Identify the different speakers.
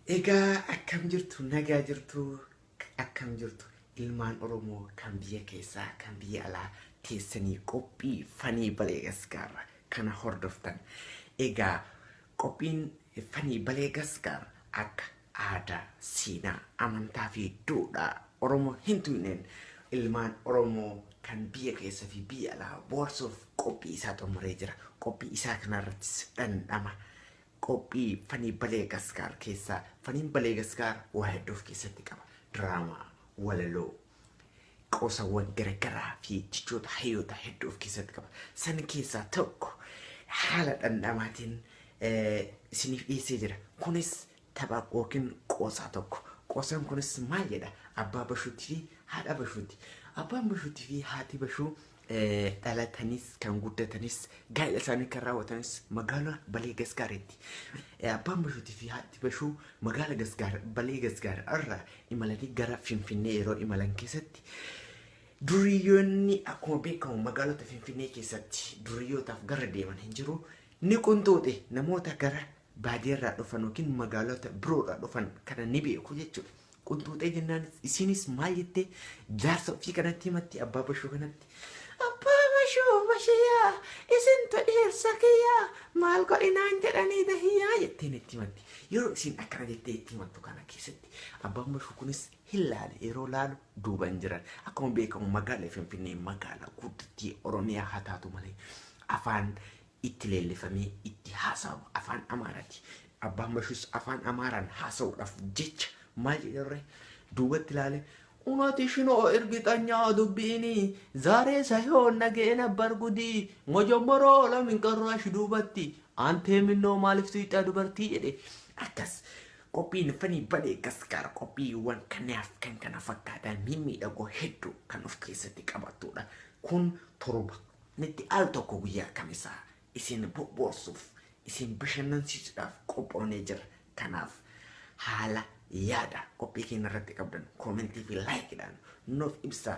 Speaker 1: Egaa akkam jirtu nagaa jirtu akkam jirtu ilmaan Oromoo kan biyya keessaa kan biyya alaa teessanii qophii fanii balee gaskaara kana hordoftan. Egaa qophiin fanii balee gaskaara akka aadaa, seenaa, amantaa fi duudhaa Oromoo hin tuqneen ilmaan Oromoo kan biyya keessa fi biyya alaa boorsuuf qophii isaa xumuree jira. Qophii isaa kanarrattis dhandhama. Qophii fanii balee gaskaar keessaa faniin balee gaskaar waa hedduu of keessatti qaba. Diraamaa, walaloo, qoosawwan garagaraa fi jechoota hayyoota hedduu of keessatti qaba. San keessaa tokko haala dhandhamaatiin isiniif dhiyeessee jira. Kunis tapha yookiin qoosaa tokko. Qoosaan kunis maal jedha? Abbaa bashuutii fi haadha bashuuti. Abbaan bashuutii fi haati bashuu dhalatanis kan guddatanis gaa'ela isaanii kan raawwatanis magaalaa balee gaskaareetti. Abbaan bashuutii fi haati bashuu magaala gaskaar balee gaskaar irraa imalanii gara Finfinnee yeroo imalan keessatti duriyyoonni akkuma beekamu magaalota Finfinnee keessatti duriyyootaaf gara deeman hin jiru. Ni qunxuuxe namoota gara baadiyyaarraa dhufan yookiin magaalota biroorraa dhufan kana ni beeku jechuudha. Qunxuuxee jennaan isinis maal jettee jaarsa ofii kanatti himatti abbaa bashuu kanatti. Abbaa bashuu bashiyaa isintu dhiirsa kiyyaa maal godhinaan jedhanii dahiyyaa jetteen itti himatti. Yeroo isin akkana jettee itti himattu kana keessatti abbaan bashuu kunis hin laale yeroo laalu duuban jiran. Akkuma beekamu magaalaa Finfinnee magaalaa guddattii Oromiyaa haa taatu malee afaan itti leellifamee itti haasawu afaan Amaaraati. Abbaan bashuus afaan Amaaraan haasa'uudhaaf jecha maal jedharre duubatti ilaale እውነትሽን ነው እርግጠኛ ዱቢኒ ዛሬ ሳይሆን ነገ ነበር ጉዲ መጀመሮ ለምን ቀራሽ ዱበቲ አንተ ምነው ማልፍቱ ይጣ ዱበርቲ ጀዴ አከስ ቆጲን ፈኒ በሌ ገስካር ቆጲወን ከናፍ ከንከና ፈካታን ሚሚደጎ ሄዱ ከኑፍ keessatti qabatudha kun torba netti al tokko guyyaa kamisa isin boborsuuf isin bashannansiisuudhaaf qophoonee jira kanaaf haala yaada qophii keenya irratti qabdan koomentii fi laayikiidhaan nuuf ibsaa.